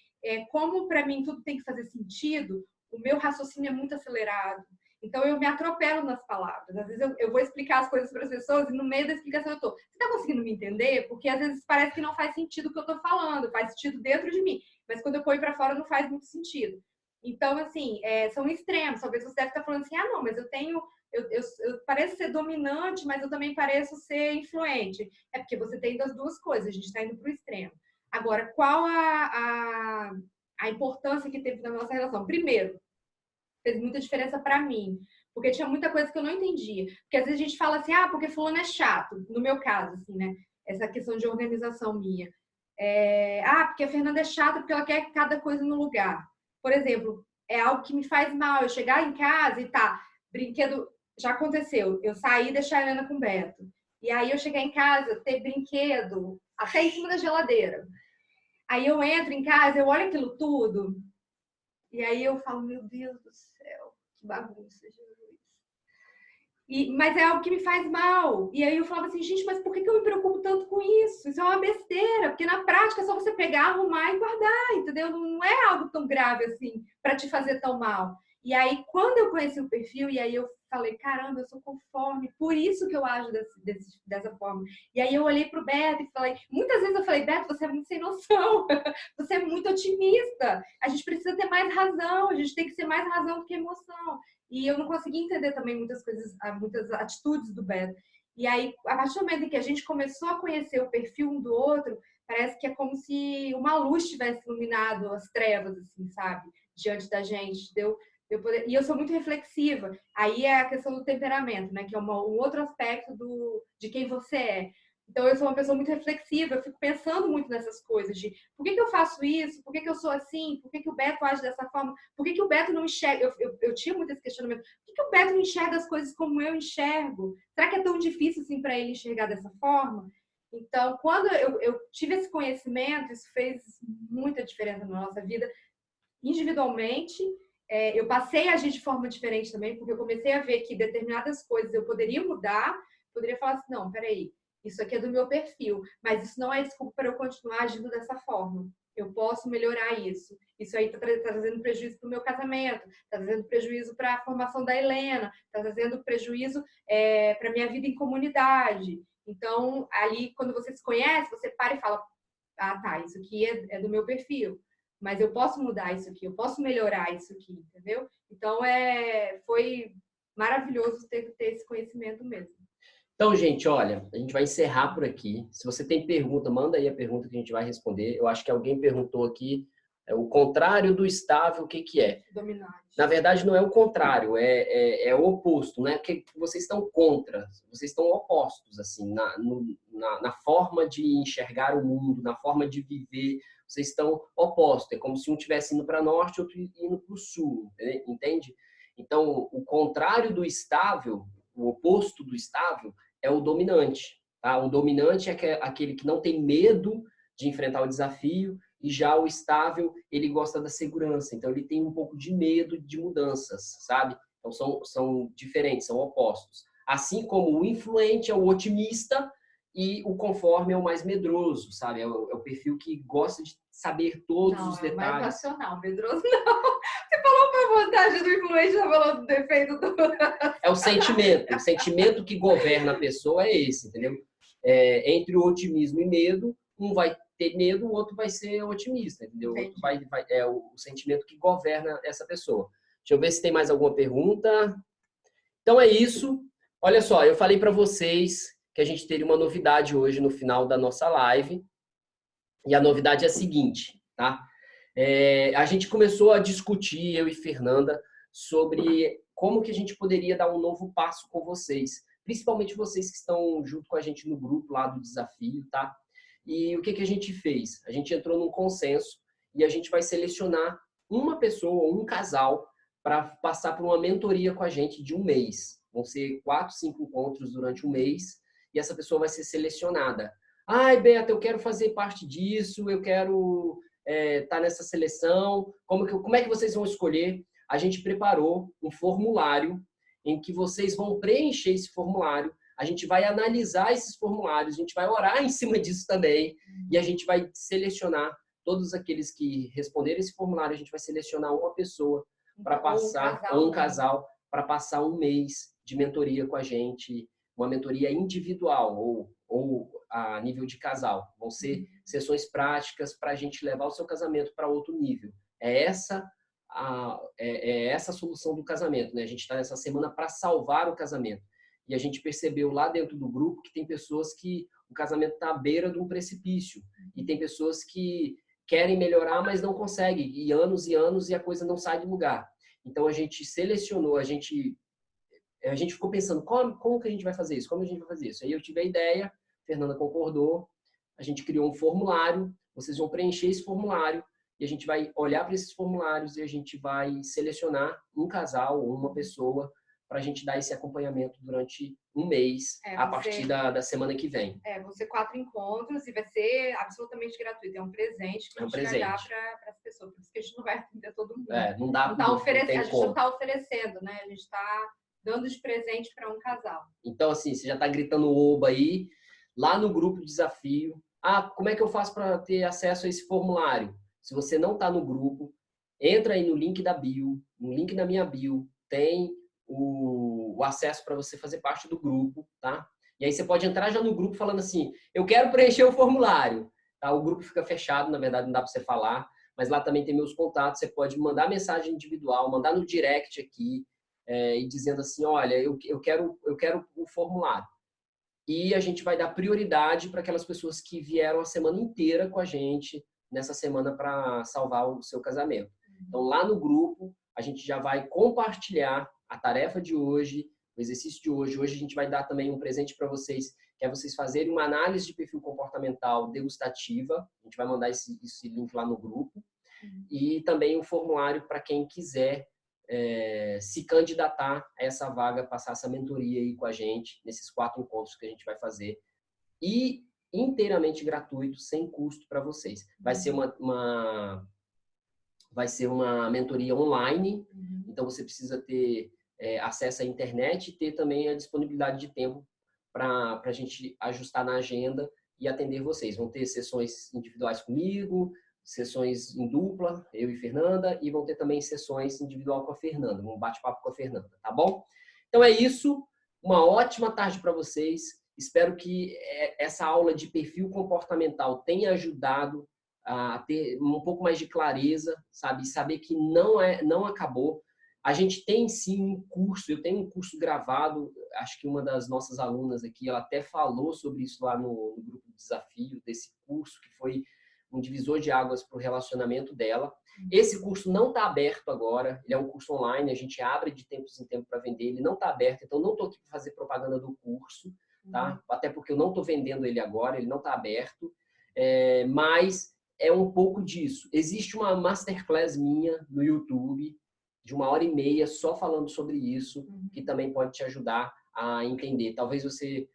B: Como para mim tudo tem que fazer sentido, o meu raciocínio é muito acelerado. Então, eu me atropelo nas palavras. Às vezes, eu vou explicar as coisas para as pessoas e no meio da explicação eu estou. Você está conseguindo me entender? Porque às vezes parece que não faz sentido o que eu estou falando, faz sentido dentro de mim. Mas quando eu ponho para fora, não faz muito sentido. Então, assim, são extremos. Talvez você deve estar falando assim, não, mas eu tenho... Eu pareço ser dominante, mas eu também pareço ser influente. É porque você tem das duas coisas, a gente está indo para o extremo. Agora, qual a importância que teve na nossa relação? Primeiro, fez muita diferença para mim, porque tinha muita coisa que eu não entendia. Porque às vezes a gente fala assim, porque fulano é chato, no meu caso, assim, né? Essa questão de organização minha. Porque a Fernanda é chata porque ela quer cada coisa no lugar. Por exemplo, é algo que me faz mal, eu chegar em casa e brinquedo, já aconteceu, eu saí e deixar a Helena com o Beto. E aí eu chegar em casa, ter brinquedo até em cima da geladeira. Aí eu entro em casa, eu olho aquilo tudo, e aí eu falo, meu Deus do céu, que bagunça, Jesus. Mas é algo que me faz mal. E aí eu falava assim, gente, mas por que eu me preocupo tanto com isso? Isso é uma besteira, porque na prática é só você pegar, arrumar e guardar, entendeu? Não é algo tão grave assim para te fazer tão mal. E aí, quando eu conheci o perfil, e aí eu falei, caramba, eu sou conforme, por isso que eu ajo dessa forma. E aí eu olhei pro Beto e falei, muitas vezes eu falei, Beto, você é muito sem noção, você é muito otimista, a gente precisa ter mais razão, a gente tem que ser mais razão do que emoção. E eu não conseguia entender também muitas coisas, muitas atitudes do Beto. E aí, a partir do momento em que a gente começou a conhecer o perfil um do outro, parece que é como se uma luz tivesse iluminado as trevas, assim, sabe? Diante da gente. E eu sou muito reflexiva. Aí é a questão do temperamento, né? Que é um outro aspecto de quem você é. Então, eu sou uma pessoa muito reflexiva, eu fico pensando muito nessas coisas de por que eu faço isso, por que eu sou assim, por que o Beto age dessa forma, por que o Beto não enxerga... Eu tinha muito esse questionamento. Por que o Beto não enxerga as coisas como eu enxergo? Será que é tão difícil assim para ele enxergar dessa forma? Então, quando eu tive esse conhecimento, isso fez muita diferença na nossa vida, individualmente. Eu passei a agir de forma diferente também, porque eu comecei a ver que determinadas coisas eu poderia mudar, poderia falar assim, não, peraí, isso aqui é do meu perfil, mas isso não é desculpa para eu continuar agindo dessa forma. Eu posso melhorar isso. Isso aí está trazendo prejuízo para o meu casamento, está trazendo prejuízo para a formação da Helena, está trazendo prejuízo para a minha vida em comunidade. Então, ali, quando você se conhece, você para e fala, ah, tá, isso aqui é do meu perfil, mas eu posso mudar isso aqui, eu posso melhorar isso aqui, entendeu? Então, foi maravilhoso ter esse conhecimento mesmo.
A: Então, gente, olha, a gente vai encerrar por aqui. Se você tem pergunta, manda aí a pergunta que a gente vai responder. Eu acho que alguém perguntou aqui, o contrário do estável, o que que é?
B: Dominante.
A: Na verdade, não é o contrário, é o oposto, né? Que vocês estão contra, vocês estão opostos, assim, na forma de enxergar o mundo, na forma de viver, vocês estão opostos. É como se um estivesse indo para norte e outro indo para o sul, entende? Então, o contrário do estável, o oposto do estável, é o dominante. Tá? O dominante é aquele que não tem medo de enfrentar o desafio, e já o estável, ele gosta da segurança. Então, ele tem um pouco de medo de mudanças, sabe? Então, são diferentes, são opostos. Assim como o influente é o otimista e o conforme é o mais medroso, sabe? É o perfil que gosta de saber todos os detalhes.
B: Não, é mais racional. Medroso não. Você falou para vantagem do influente, já falou do defeito do...
A: É o sentimento que governa a pessoa é esse, entendeu? Entre o otimismo e medo, um vai ter medo, o outro vai ser otimista, entendeu? O outro é o sentimento que governa essa pessoa. Deixa eu ver se tem mais alguma pergunta. Então é isso. Olha só, eu falei para vocês que a gente teria uma novidade hoje no final da nossa live. E a novidade é a seguinte, tá? A gente começou a discutir, eu e Fernanda, sobre como que a gente poderia dar um novo passo com vocês. Principalmente vocês que estão junto com a gente no grupo lá do desafio, tá? E o que que a gente fez? A gente entrou num consenso e a gente vai selecionar uma pessoa, um casal, para passar por uma mentoria com a gente de um mês. Vão ser 4, 5 encontros durante um mês e essa pessoa vai ser selecionada. Ai, Beata, eu quero fazer parte disso, eu quero estar nessa seleção. Como é que vocês vão escolher? A gente preparou um formulário em que vocês vão preencher esse formulário. A gente vai analisar esses formulários, a gente vai orar em cima disso também e a gente vai selecionar todos aqueles que responderem esse formulário. A gente vai selecionar uma pessoa para passar, ou um casal, para passar um mês de mentoria com a gente, uma mentoria individual ou a nível de casal. Vão ser sessões práticas para a gente levar o seu casamento para outro nível. É essa a solução do casamento, né? A gente está nessa semana para salvar o casamento. E a gente percebeu lá dentro do grupo que tem pessoas que o casamento está à beira de um precipício. E tem pessoas que querem melhorar, mas não conseguem. E anos e a coisa não sai do lugar. Então a gente selecionou, a gente ficou pensando, como que a gente vai fazer isso? Como a gente vai fazer isso? Aí eu tive a ideia, a Fernanda concordou, a gente criou um formulário, vocês vão preencher esse formulário e a gente vai olhar para esses formulários e a gente vai selecionar um casal ou uma pessoa para a gente dar esse acompanhamento durante um mês, a partir da semana que vem.
B: Vão ser 4 encontros e vai ser absolutamente gratuito. É um presente que a gente vai dar para as pessoas. Por isso que a gente não vai atender todo mundo.
A: Não dá
B: a gente não está oferecendo, né? A gente está dando de presente para um casal.
A: Então, assim, você já está gritando oba aí, lá no grupo Desafio. Como é que eu faço para ter acesso a esse formulário? Se você não está no grupo, entra aí no link da bio, no link da minha bio, tem o acesso para você fazer parte do grupo, tá? E aí você pode entrar já no grupo falando assim, eu quero preencher o formulário. Tá? O grupo fica fechado, na verdade não dá para você falar, mas lá também tem meus contatos, você pode mandar mensagem individual, mandar no direct aqui, e dizendo assim, olha, eu quero o formulário. E a gente vai dar prioridade para aquelas pessoas que vieram a semana inteira com a gente nessa semana para salvar o seu casamento. Então, lá no grupo, a gente já vai compartilhar a tarefa de hoje, o exercício de hoje. Hoje a gente vai dar também um presente para vocês, que é vocês fazerem uma análise de perfil comportamental degustativa. A gente vai mandar esse link lá no grupo. E também um formulário para quem quiser se candidatar a essa vaga, passar essa mentoria aí com a gente, nesses 4 encontros que a gente vai fazer. E inteiramente gratuito, sem custo para vocês. Vai ser uma mentoria online, então você precisa ter acesso à internet e ter também a disponibilidade de tempo para a gente ajustar na agenda e atender vocês. Vão ter sessões individuais comigo, sessões em dupla, eu e Fernanda, e vão ter também sessões individual com a Fernanda, um bate-papo com a Fernanda, tá bom? Então é isso, uma ótima tarde para vocês. Espero que essa aula de perfil comportamental tenha ajudado a ter um pouco mais de clareza, sabe? Saber que não acabou. A gente tem sim um curso, eu tenho um curso gravado, acho que uma das nossas alunas aqui, ela até falou sobre isso lá no grupo de desafio desse curso, que foi um divisor de águas para o relacionamento dela. Esse curso não está aberto agora, ele é um curso online, a gente abre de tempos em tempos para vender, ele não está aberto, então não estou aqui para fazer propaganda do curso, tá? Até porque eu não estou vendendo ele agora, ele não está aberto, mas é um pouco disso. Existe uma masterclass minha no YouTube, de 1h30, só falando sobre isso, que também pode te ajudar a entender. Talvez você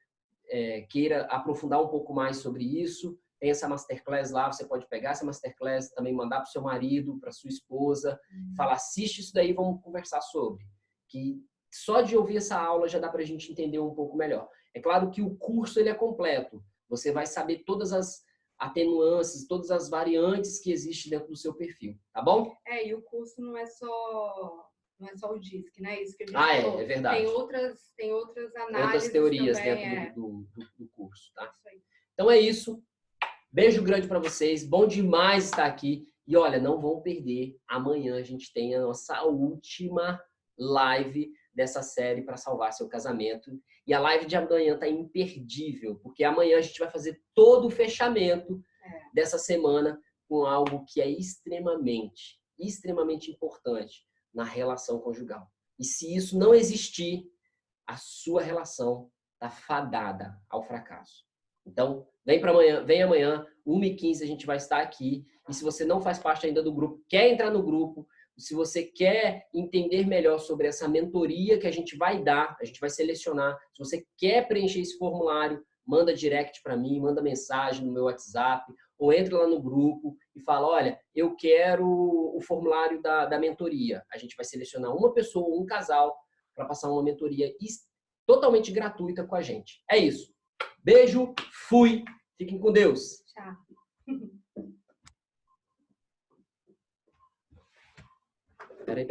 A: queira aprofundar um pouco mais sobre isso. Tem essa masterclass lá, você pode pegar essa masterclass, também mandar para o seu marido, para sua esposa, falar, assiste isso daí, vamos conversar sobre. Que só de ouvir essa aula já dá para a gente entender um pouco melhor. É claro que o curso ele é completo. Você vai saber todas as atenuantes, todas as variantes que existem dentro do seu perfil, tá bom?
B: E o curso não é só o DISC, né? Isso que a gente
A: falou. É verdade.
B: Tem outras análises,
A: outras teorias
B: também,
A: dentro do curso, tá? Então é isso. Beijo grande para vocês. Bom demais estar aqui. E olha, não vão perder. Amanhã a gente tem a nossa última live dessa série para salvar seu casamento. E a live de amanhã tá imperdível, porque amanhã a gente vai fazer todo o fechamento dessa semana com algo que é extremamente importante na relação conjugal. E se isso não existir, a sua relação está fadada ao fracasso. Então, vem amanhã, 1h15 a gente vai estar aqui. E se você não faz parte ainda do grupo, quer entrar no grupo, se você quer entender melhor sobre essa mentoria que a gente vai dar, a gente vai selecionar. Se você quer preencher esse formulário, manda direct para mim, manda mensagem no meu WhatsApp, ou entra lá no grupo e fala, olha, eu quero o formulário da mentoria. A gente vai selecionar uma pessoa, um casal, para passar uma mentoria totalmente gratuita com a gente. É isso. Beijo, fui. Fiquem com Deus.
B: Tchau.
A: Peraí.